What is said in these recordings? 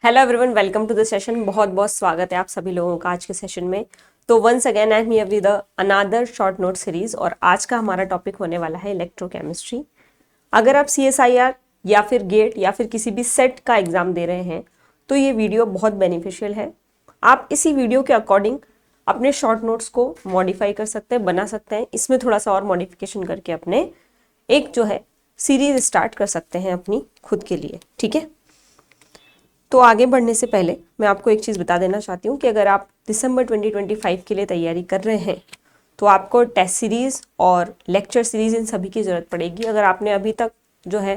Hello everyone, welcome to the session. बहुत बहुत स्वागत है आप सभी लोगों का आज के सेशन में। तो once again I am here with another short note series और आज का हमारा टॉपिक होने वाला है इलेक्ट्रोकेमिस्ट्री। अगर आप CSIR या फिर गेट या फिर किसी भी सेट का एग्जाम दे रहे हैं तो ये वीडियो बहुत बेनिफिशियल है। आप इसी वीडियो के अकॉर्डिंग अपने शॉर्ट नोट्स को मॉडिफाई कर सकते हैं, बना सकते हैं, इसमें थोड़ा सा और मॉडिफिकेशन करके अपने एक जो है सीरीज स्टार्ट कर सकते हैं अपनी खुद के लिए। ठीक है, तो आगे बढ़ने से पहले मैं आपको एक चीज़ बता देना चाहती हूँ कि अगर आप दिसंबर 2025 के लिए तैयारी कर रहे हैं तो आपको टेस्ट सीरीज़ और लेक्चर सीरीज़ इन सभी की ज़रूरत पड़ेगी। अगर आपने अभी तक जो है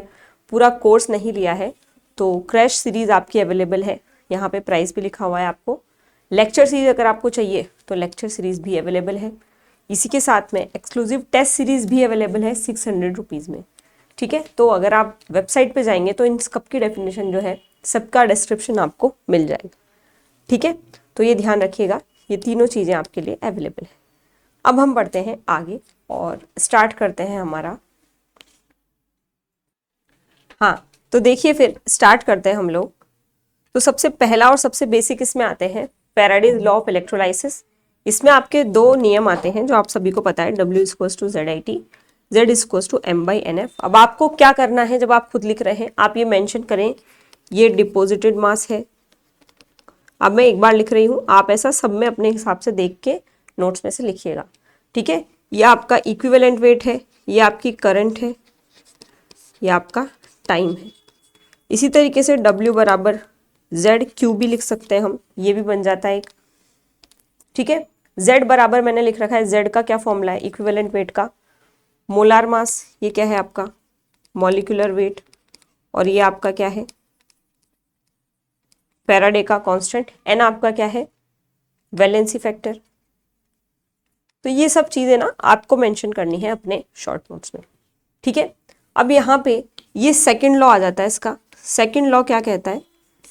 पूरा कोर्स नहीं लिया है तो क्रैश सीरीज़ आपकी अवेलेबल है, यहाँ पे प्राइस भी लिखा हुआ है आपको। लेक्चर सीरीज़ अगर आपको चाहिए तो लेक्चर सीरीज़ भी अवेलेबल है। इसी के साथ में एक्सक्लूसिव टेस्ट सीरीज़ भी अवेलेबल है 600 रुपीज़ में। ठीक है, तो अगर आप वेबसाइट पे जाएंगे तो इन सब की डेफिनेशन जो है सबका डिस्क्रिप्शन आपको मिल जाएगा। ठीक है, तो ये ध्यान रखिएगा, ये तीनों चीज़ें आपके लिए अवेलेबल है। अब हम बढ़ते हैं आगे और स्टार्ट करते हैं हमारा। हाँ, तो देखिए फिर स्टार्ट करते हैं हम लोग। तो सबसे पहला और सबसे बेसिक इसमें आते हैं फैराडेज लॉ ऑफ इलेक्ट्रोलाइसिस। इसमें आपके दो नियम आते हैं जो आप सभी को पता है, W=ZIT, Z=M/NF। अब आपको क्या करना है, जब आप खुद लिख रहे हैं आप ये मेंशन करें ये डिपॉजिटेड मास है। अब मैं एक बार लिख रही हूँ, आप ऐसा सब में अपने हिसाब से देख के नोट्स में से लिखिएगा। ठीक है, ये आपका इक्विवेलेंट वेट है, ये आपकी करंट है, ये आपका टाइम है। इसी तरीके से W=ZQ भी लिख सकते हैं हम, ये भी बन जाता है एक। ठीक है, Z बराबर मैंने लिख रखा है, Z का क्या फॉर्मूला है, इक्विवेलेंट वेट का। मोलार मास, ये क्या है आपका मॉलिक्यूलर वेट, और ये आपका क्या है फैराडे का कांस्टेंट। N आपका क्या है वैलेंसी फैक्टर। तो ये सब चीजें ना आपको मेंशन करनी है अपने शॉर्ट नोट्स में। ठीक है, अब यहाँ पे ये सेकंड लॉ आ जाता है इसका। सेकंड लॉ क्या कहता है,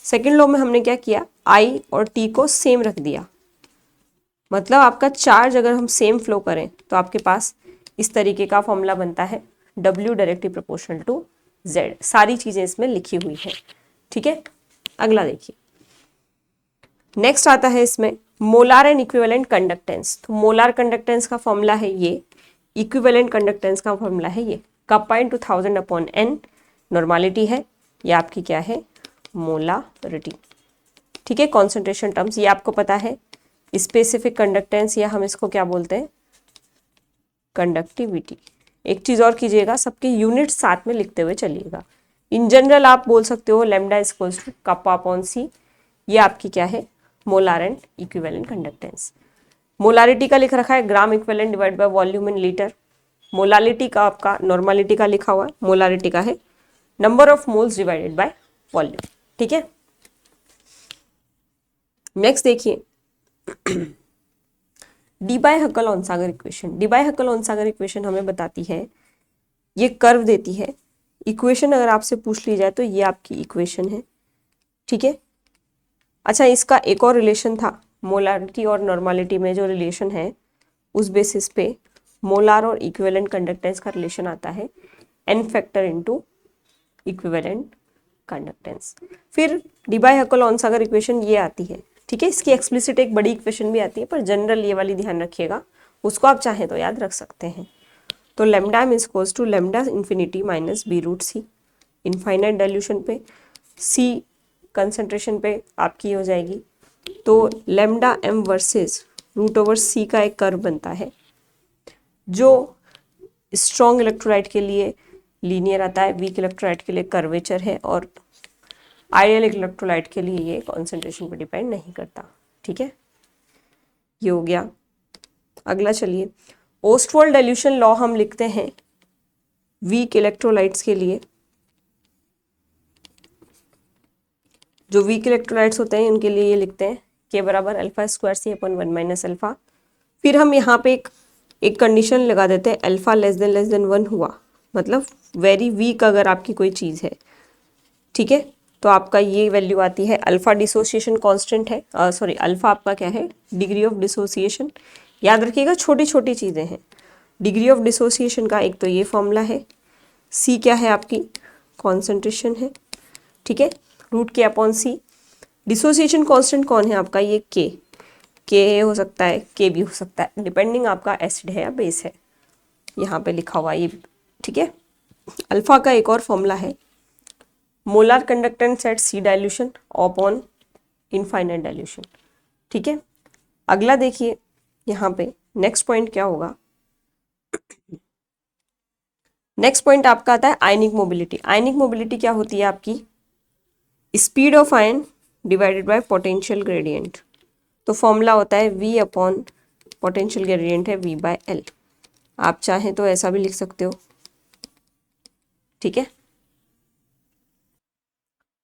सेकंड लॉ में हमने क्या किया, I और T को सेम रख दिया। मतलब आपका चार्ज अगर हम सेम फ्लो करें तो आपके पास इस तरीके का फॉर्मूला बनता है, W directly proportional to Z। सारी चीजें इसमें लिखी हुई है। ठीक है, अगला देखिए, नेक्स्ट आता है इसमें मोलार एंड इक्विवेलेंट कंडक्टेंस। तो मोलार कंडक्टेंस का फॉर्मूला है ये, इक्विवेलेंट कंडक्टेंस का फॉर्मूला है ये, K/1000/N नॉर्मलिटी है, ये आपकी क्या है मोलारिटी। ठीक है, कॉन्सेंट्रेशन टर्म्स ये आपको पता है, स्पेसिफिक कंडक्टेंस या हम इसको क्या बोलते हैं कंडक्टिविटी। एक चीज और कीजिएगा, सबके यूनिट साथ में लिखते हुए चलिएगा। इन जनरल आप बोल सकते हो λ=K/C, ये आपकी क्या है molar and equivalent conductance. Molarity का लिख रखा है gram equivalent divide by volume in litre. Molality का आपका नॉर्मलिटी का लिखा हुआ है, मोलारिटी का है number of moles divided by volume. ठीक है, नेक्स्ट देखिए डी-बाई-हकल-ऑनसागर इक्वेशन। डी-बाई-हकल-ऑनसागर इक्वेशन हमें बताती है, ये कर्व देती है। इक्वेशन अगर आपसे पूछ ली जाए तो ये आपकी इक्वेशन है। ठीक है, अच्छा इसका एक और रिलेशन था, मोलारिटी और नॉर्मलिटी में जो रिलेशन है उस बेसिस पे मोलार और इक्विवेलेंट कंडक्टेंस का रिलेशन आता है N factor into equivalent conductance. फिर डी-बाई-हकल-ऑनसागर इक्वेशन ये आती है। ठीक है, इसकी एक्सप्लिसिट एक बड़ी इक्वेशन भी आती है, पर जनरल ये वाली ध्यान रखिएगा, उसको आप चाहें तो याद रख सकते हैं। तो λ=λ∞ -b√c। इनफाइनाइट डाइल्यूशन पे C कंसंट्रेशन पे आपकी हो जाएगी। तो λm वर्सेस √c का एक कर्व बनता है जो स्ट्रॉन्ग इलेक्ट्रोलाइट के लिए लीनियर आता है, वीक इलेक्ट्रोलाइट के लिए कर्वेचर है, और आइडियल इलेक्ट्रोलाइट के लिए ये कॉन्सेंट्रेशन पर डिपेंड नहीं करता। ठीक है, ये हो गया। अगला चलिए, ओस्टवाल्ड डाइल्यूशन लॉ हम लिखते हैं वीक इलेक्ट्रोलाइट्स के लिए। जो वीक इलेक्ट्रोलाइट्स होते हैं उनके लिए ये लिखते हैं K=α²c/1 - अल्फा। फिर हम यहाँ पे एक कंडीशन लगा देते हैं, α <<1 हुआ, मतलब वेरी वीक अगर आपकी कोई चीज़ है। ठीक है, तो आपका ये वैल्यू आती है, अल्फा डिसोसिएशन कांस्टेंट है, सॉरी अल्फा आपका क्या है डिग्री ऑफ डिसोसिएशन। याद रखिएगा छोटी छोटी चीज़ें हैं। डिग्री ऑफ डिसोसिएशन का एक तो ये फॉर्मूला है, C क्या है आपकी कॉन्सेंट्रेशन है। ठीक है, √K/C डिसोसिएशन कांस्टेंट कौन है आपका, ये के हो सकता है, के भी हो सकता है, डिपेंडिंग आपका एसिड है या बेस है, यहाँ पे लिखा हुआ ये, ठीक है। अल्फा का एक और फॉर्मूला है, मोलर कंडक्टेंस एट सी डाइल्यूशन अपॉन इनफाइनाइट डाइल्यूशन, ठीक है। अगला देखिए यहाँ पे नेक्स्ट पॉइंट क्या होगा, नेक्स्ट पॉइंट आपका आता है आयनिक मोबिलिटी। आयनिक मोबिलिटी क्या होती है आपकी, speed of ion divided by potential gradient. तो फॉर्मूला होता है V अपॉन पोटेंशियल ग्रेडियंट है V/L। आप चाहें तो ऐसा भी लिख सकते हो, ठीक है।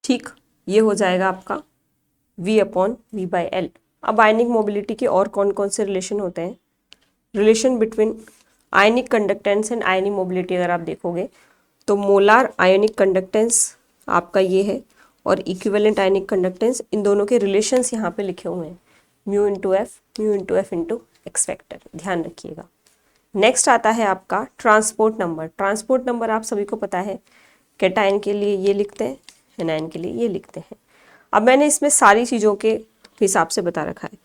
ठीक, ये हो जाएगा आपका V अपॉन V/L। अब आयनिक मोबिलिटी के और कौन कौन से रिलेशन होते हैं, relation between ionic conductance and ionic mobility अगर आप देखोगे तो मोलार आयनिक कंडक्टेंस आपका ये है और इक्विवेलेंट आयनिक कंडक्टेंस, इन दोनों के रिलेशंस यहाँ पे लिखे हुए हैं, mu into F into x factor, ध्यान रखिएगा। नेक्स्ट आता है आपका ट्रांसपोर्ट नंबर। ट्रांसपोर्ट नंबर आप सभी को पता है, कैटायन के लिए ये लिखते हैं, एनायन के लिए ये लिखते हैं। अब मैंने इसमें सारी चीज़ों के हिसाब से बता रखा है।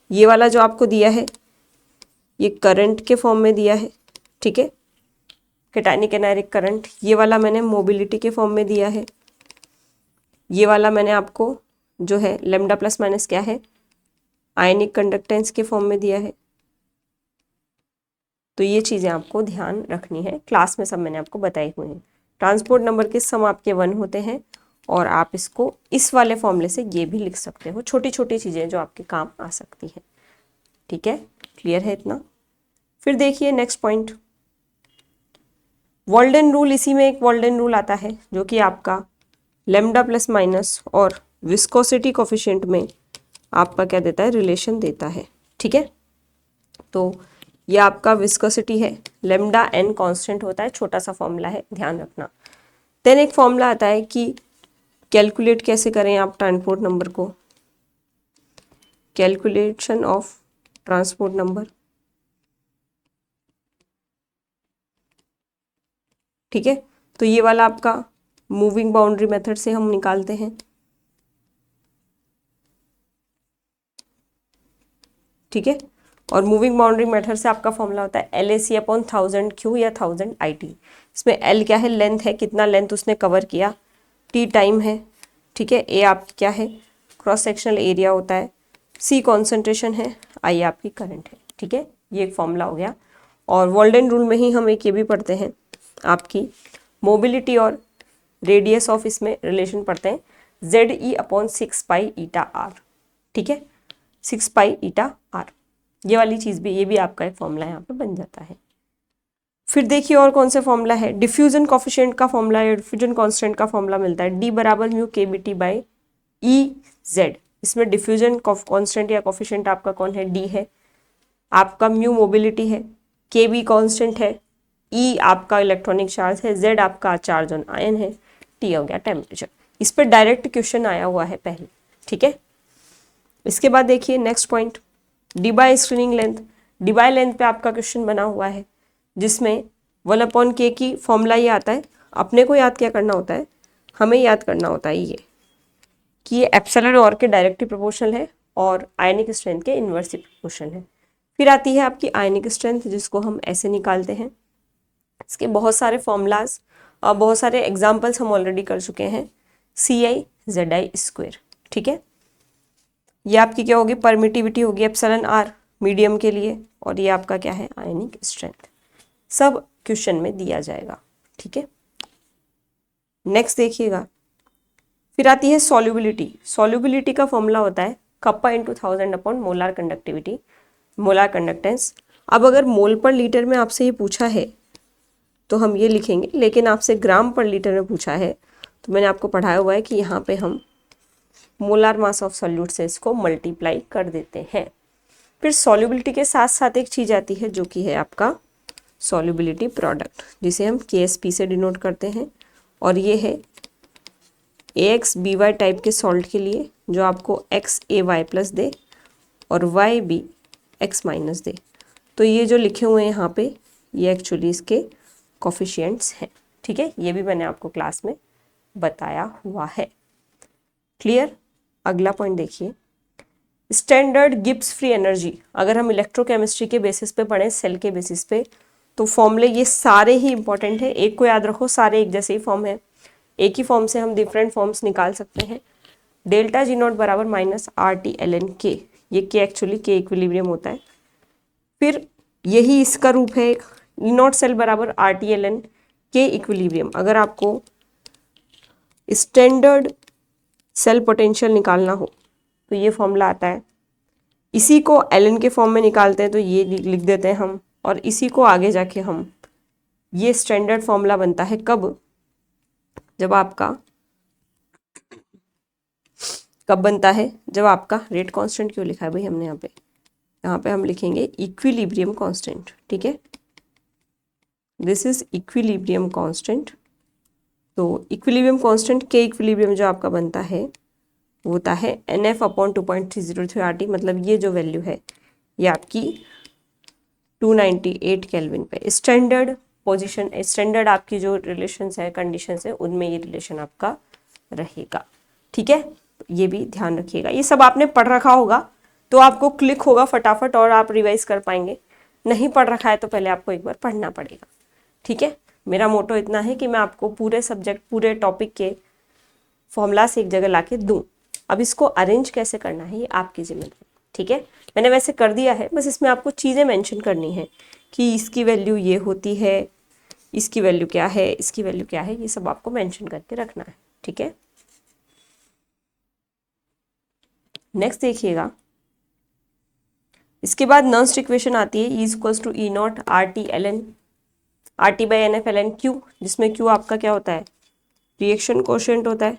ये वाला जो आपको दिया है ये करंट के फॉर्म में दिया है, ठीक है, कैटायनिक एनायरिक करंट। ये वाला मैंने मोबिलिटी के फॉर्म में दिया है। ये वाला मैंने आपको जो है लेमडा प्लस माइनस क्या है, आयनिक कंडक्टेंस के फॉर्म में दिया है। तो ये चीज़ें आपको ध्यान रखनी है, क्लास में सब मैंने आपको बताई हुई हैं। ट्रांसपोर्ट नंबर के सम आपके 1 होते हैं और आप इसको इस वाले फॉर्मूले से ये भी लिख सकते हो, छोटी छोटी चीज़ें जो आपके काम आ सकती हैं, ठीक है। क्लियर है इतना। फिर देखिए नेक्स्ट पॉइंट, वॉल्डेन रूल। इसी में एक वॉल्डेन रूल आता है जो कि आपका लेमडा प्लस माइनस और विस्कोसिटी कोफिशिएंट में आपका क्या देता है, रिलेशन देता है, ठीक है। तो ये आपका विस्कोसिटी है, लेमडा एन कांस्टेंट होता है, छोटा सा फॉर्मूला है, ध्यान रखना। देन एक फॉर्मूला आता है कि कैलकुलेट कैसे करें आप ट्रांसपोर्ट नंबर को, कैलकुलेशन ऑफ ट्रांसपोर्ट नंबर, ठीक है। तो ये वाला आपका मूविंग बाउंड्री मेथड से हम निकालते हैं, ठीक है। और मूविंग बाउंड्री मेथड से आपका फॉर्मूला होता है LAC अपॉन 1000 Q या 1000 IT। इसमें L क्या है, लेंथ है, कितना लेंथ उसने कवर किया, T टाइम है, ठीक है। A आप क्या है, क्रॉस सेक्शनल एरिया होता है, C कॉन्सेंट्रेशन है, I आपकी करंट है, ठीक है। ये एक फॉर्मूला हो गया। और वॉल्डेन रूल में ही हम एक ये भी पढ़ते हैं, आपकी मोबिलिटी और रेडियस ऑफ इसमें रिलेशन पढ़ते हैं, ZE अपॉन 6 पाई ईटा R, ठीक है, 6 पाई ईटा R। ये वाली चीज़ भी, ये भी आपका एक फॉर्मूला यहाँ पे बन जाता है। फिर देखिए और कौन से फॉर्मूला है, डिफ्यूजन कॉफिशिएंट का फॉर्मूला या डिफ्यूजन कांस्टेंट का फॉर्मूला मिलता है, D बराबर म्यू KBT बाई EZ। इसमें डिफ्यूजन कांस्टेंट या कॉफिशिएंट आपका कौन है, D है, आपका म्यू मोबिलिटी है, KB कांस्टेंट है, E आपका इलेक्ट्रॉनिक चार्ज है, Z आपका चार्ज ऑन आयन है, T हो गया टेम्परेचर। इस पर डायरेक्ट क्वेश्चन आया हुआ है पहले, ठीक है। इसके बाद देखिए next point, D by screening length. D by length पे आपका क्वेश्चन बना हुआ है जिसमें 1/K की फॉर्मूला ये आता है। अपने को याद क्या करना होता है, हमें याद करना होता है ये कि ये एप्सिलॉन और के डायरेक्टली प्रोपोर्शनल है और आयनिक स्ट्रेंथ के इन्वर्सली प्रोपोर्शनल है। फिर आती है आपकी आयनिक स्ट्रेंथ जिसको हम ऐसे निकालते हैं। इसके बहुत सारे फॉर्मूलाज और बहुत सारे एग्जाम्पल्स हम ऑलरेडी कर चुके हैं, CI/ZI², ठीक है। ये आपकी क्या होगी, परमिटिविटी होगी एप्सिलॉन R मीडियम के लिए, और ये आपका क्या है, आयनिक स्ट्रेंथ। सब क्वेश्चन में दिया जाएगा, ठीक है। नेक्स्ट देखिएगा, फिर आती है सॉल्युबिलिटी। सॉल्युबिलिटी का फॉर्मूला होता है kappa into 1000 upon molar conductivity, molar conductance. अब अगर मोल पर लीटर में आपसे ये पूछा है तो हम ये लिखेंगे, लेकिन आपसे ग्राम पर लीटर में पूछा है तो मैंने आपको पढ़ाया हुआ है कि यहाँ पे हम मोलार मास ऑफ सॉल्यूट से इसको मल्टीप्लाई कर देते हैं। फिर सॉल्युबिलिटी के साथ साथ एक चीज़ आती है जो कि है आपका सॉल्युबिलिटी प्रोडक्ट, जिसे हम KSP से डिनोट करते हैं, और ये है AX/BY टाइप के सॉल्ट के लिए जो आपको XAY प्लस दे और YB X- दे। तो ये जो लिखे हुए हैं यहाँ पे ये एक्चुअली इसके कोफिशिएंट्स हैं, ठीक है। ये भी मैंने आपको क्लास में बताया हुआ है, क्लियर। अगला पॉइंट देखिए, स्टैंडर्ड गिब्स फ्री एनर्जी। अगर हम इलेक्ट्रोकेमिस्ट्री के बेसिस पे पढ़ें, सेल के बेसिस पे, तो फॉर्मूले ये सारे ही इंपॉर्टेंट है। एक को याद रखो, सारे एक जैसे ही फॉर्म है, एक ही फॉर्म से हम डिफरेंट फॉर्म्स निकाल सकते हैं। डेल्टा जी नॉट बराबर minus R T L N K, ये के एक्चुअली के इक्विलिब्रियम होता है। फिर यही इसका रूप है, ई नॉट सेल बराबर आर टी एल एन के इक्विलिब्रियम। अगर आपको स्टैंडर्ड सेल पोटेंशियल निकालना हो तो ये फॉर्मूला आता है। इसी को एल एन के फॉर्म में निकालते हैं तो ये लिख देते हैं हम, और इसी को आगे जाके हम, ये स्टैंडर्ड फॉर्मूला बनता है कब, जब आपका कब बनता है, जब आपका रेट कांस्टेंट क्यों लिखा है भाई हमने यहाँ पे हम लिखेंगे इक्विलिब्रियम कांस्टेंट। ठीक है, दिस इज इक्विलिब्रियम कांस्टेंट। तो इक्विलिब्रियम कांस्टेंट के इक्विलिब्रियम जो आपका बनता है वो होता है NF अपॉन 2.303 RT, मतलब ये जो वैल्यू है ये आपकी 298 केल्विन पे। स्टैंडर्ड पोजीशन, स्टैंडर्ड आपकी जो रिलेशंस है, कंडीशंस है, उनमें ये रिलेशन आपका रहेगा। ठीक है, ये भी ध्यान रखिएगा। ये सब आपने पढ़ रखा होगा तो आपको क्लिक होगा फटाफट और आप रिवाइज कर पाएंगे। नहीं पढ़ रखा है तो पहले आपको एक बार पढ़ना पड़ेगा। ठीक है, मेरा मोटो इतना है कि मैं आपको पूरे सब्जेक्ट, पूरे टॉपिक के फॉर्मूलास एक जगह लाके दूं। अब इसको अरेंज कैसे करना है ये आपकी जिम्मेदारी। ठीक है, मैंने वैसे कर दिया है, बस इसमें आपको चीज़ें मेंशन करनी है कि इसकी वैल्यू ये होती है, इसकी वैल्यू क्या है, इसकी वैल्यू क्या है, ये सब आपको मेंशन करके रखना है। ठीक है, नेक्स्ट देखिएगा, इसके बाद नर्स्ट इक्वेशन आती है, is equals to E not R T L N, R T by N F L N Q, जिसमें क्यू आपका क्या होता है, रिएक्शन कोशेंट होता है।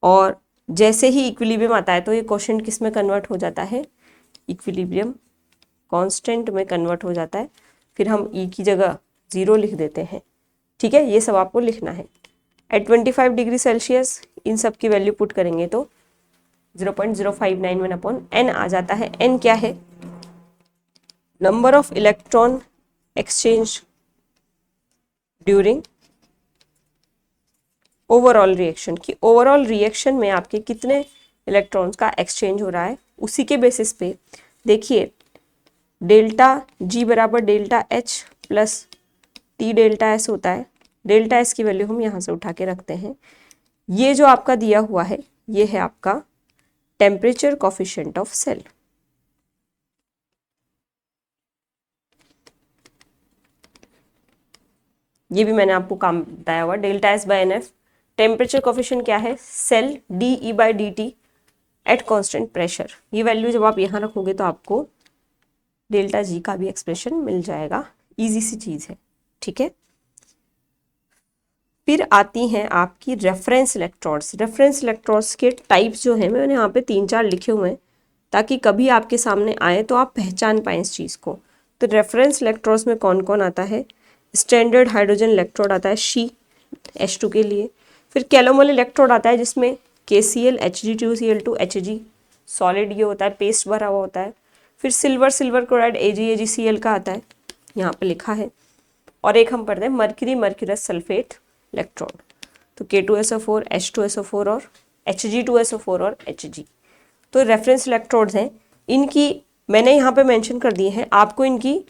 और जैसे ही इक्विलिब्रियम आता है तो ये कोशेंट किस में कन्वर्ट हो जाता है, इक्विलिब्रियम कांस्टेंट में कन्वर्ट हो जाता है। फिर हम ई की जगह 0 लिख देते हैं। ठीक है, ये सब आपको लिखना है। एट 25 डिग्री सेल्सियस इन सब की वैल्यू पुट करेंगे तो 0.0591 अपॉन एन आ जाता है। एन क्या है, number of electron exchange during overall reaction, की ओवरऑल रिएक्शन में आपके कितने इलेक्ट्रॉन्स का एक्सचेंज हो रहा है। उसी के बेसिस पे देखिए, डेल्टा जी बराबर delta H plus T delta S होता है। डेल्टा एस की वैल्यू हम यहाँ से उठा के रखते हैं। ये जो आपका दिया हुआ है ये है आपका टेम्परेचर कोफिशिएंट ऑफ सेल। ये भी मैंने आपको काम बताया हुआ, delta S by N F. Temperature coefficient क्या है, cell D E by D T at constant pressure. ये वैल्यू जब आप यहाँ रखोगे तो आपको डेल्टा जी का भी एक्सप्रेशन मिल जाएगा। इजी सी चीज़ है। ठीक है, फिर आती हैं आपकी रेफरेंस इलेक्ट्रोड्स। रेफरेंस इलेक्ट्रोड्स के टाइप्स जो हैं मैंने यहाँ पे 3-4 लिखे हुए हैं ताकि कभी आपके सामने आए तो आप पहचान पाएँ इस चीज़ को। तो रेफरेंस इलेक्ट्रोड्स में कौन कौन आता है, स्टैंडर्ड हाइड्रोजन इलेक्ट्रोड आता है शी H2 के लिए। फिर कैलोमल इलेक्ट्रोड आता है जिसमें KCl Hg2Cl2 Hg सॉलिड ये होता है, पेस्ट भरा हुआ होता है। फिर सिल्वर क्लोराइड AgAgCl का आता है, यहाँ पे लिखा है। और एक हम पढ़ते हैं मर्क्यूरस सल्फेट इलेक्ट्रोड, तो K2SO4 H2SO4 और Hg2SO4 और Hg। तो रेफरेंस इलेक्ट्रोड्स हैं, इनकी मैंने यहाँ पे मेंशन कर दिए हैं। आपको इनकी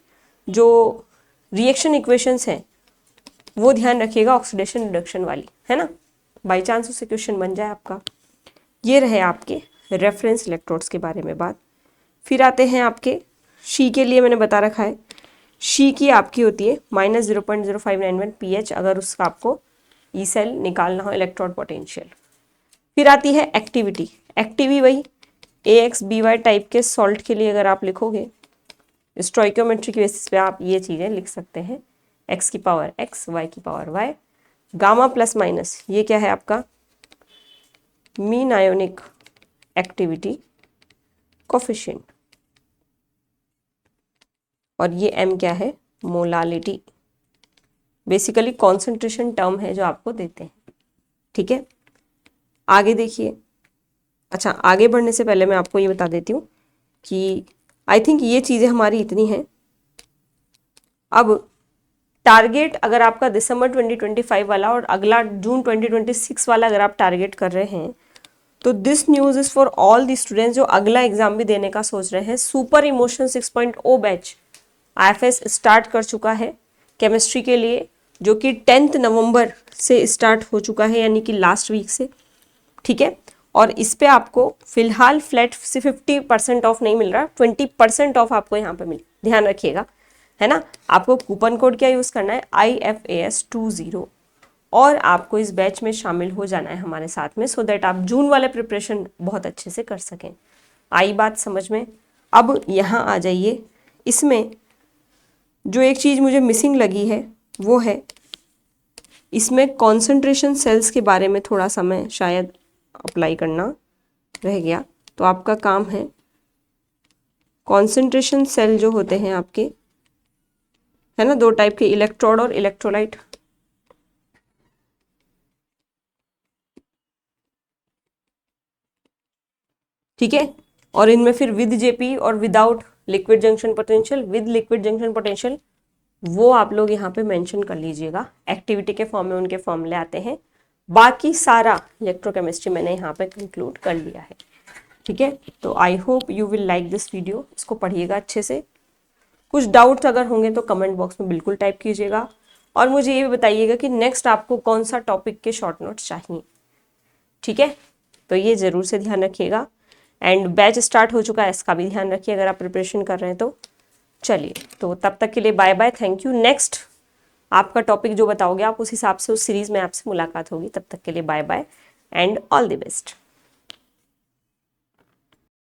जो रिएक्शन इक्वेशंस हैं वो ध्यान रखिएगा, ऑक्सीडेशन रिडक्शन वाली, है ना, बाई चांस उससे क्वेश्चन बन जाए आपका। ये रहे आपके रेफरेंस इलेक्ट्रोड्स के बारे में बात। फिर आते हैं आपके शी के लिए, मैंने बता रखा है शी की आपकी होती है -0.0591 pH अगर उसका आपको ई सेल निकालना हो, इलेक्ट्रोड पोटेंशियल। फिर आती है एक्टिविटी। एक्टिवी वही AX/BY टाइप के सॉल्ट के लिए अगर आप लिखोगे स्टोइकियोमेट्री की बेसिस पे आप ये चीज़ें लिख सकते हैं, x की पावर x, y की power y। Gamma plus minus ये क्या है आपका मीन आयोनिक एक्टिविटी कोफिशिएंट। और ये m क्या है, मोलालिटी, बेसिकली कॉन्सेंट्रेशन टर्म है जो आपको देते हैं। ठीक है, आगे देखिए। अच्छा, आगे बढ़ने से पहले मैं आपको ये बता देती हूँ कि आई थिंक ये चीज़ें हमारी इतनी हैं। अब टारगेट अगर आपका दिसंबर 2025 वाला और अगला जून 2026 वाला अगर आप टारगेट कर रहे हैं तो this news is for all the students जो अगला एग्जाम भी देने का सोच रहे हैं। Super emotion 6.0 batch IFS start कर चुका है केमिस्ट्री के लिए, जो कि 10 नवंबर से स्टार्ट हो चुका है, यानी कि लास्ट वीक से, ठीक है। और इस पे आपको फिलहाल फ्लैट से 50% ऑफ नहीं मिल रहा, 20% ऑफ आपको यहाँ पे मिल, ध्यान रखिएगा, है ना। आपको कूपन कोड क्या यूज़ करना है, IFAS20, और आपको इस बैच में शामिल हो जाना है हमारे साथ में, सो दैट आप जून वाले प्रिपरेशन बहुत अच्छे से कर सकें। आई बात समझ में। अब यहाँ आ जाइए, इसमें जो एक चीज़ मुझे मिसिंग लगी है वो है, इसमें कॉन्सेंट्रेशन सेल्स के बारे में थोड़ा सा मैं शायद अप्लाई करना रह गया। तो आपका काम है कॉन्सेंट्रेशन सेल जो होते हैं आपके, है ना, 2 टाइप के, इलेक्ट्रोड और इलेक्ट्रोलाइट। ठीक है, और इनमें फिर विद जेपी और without liquid junction potential, with liquid junction potential, वो आप लोग यहाँ पे मेंशन कर लीजिएगा। एक्टिविटी के फॉर्म में उनके फॉर्मूले आते हैं। बाकी सारा इलेक्ट्रोकेमिस्ट्री मैंने यहाँ पे कंक्लूड कर लिया है, ठीक है। तो I hope you will like this video, इसको पढ़िएगा अच्छे से। कुछ डाउट्स अगर होंगे तो कमेंट बॉक्स में बिल्कुल टाइप कीजिएगा, और मुझे ये भी बताइएगा कि नेक्स्ट आपको कौन सा टॉपिक के शॉर्ट नोट्स चाहिए, ठीक है। तो ये ज़रूर से ध्यान रखिएगा। एंड बैच स्टार्ट हो चुका है, इसका भी ध्यान रखिए अगर आप प्रिपरेशन कर रहे हैं तो। चलिए, तो तब तक के लिए bye bye, thank you. Next आपका टॉपिक जो बताओगे आप, उस हिसाब से उस सीरीज़ में आपसे मुलाकात होगी। तब तक के लिए bye bye and all the best.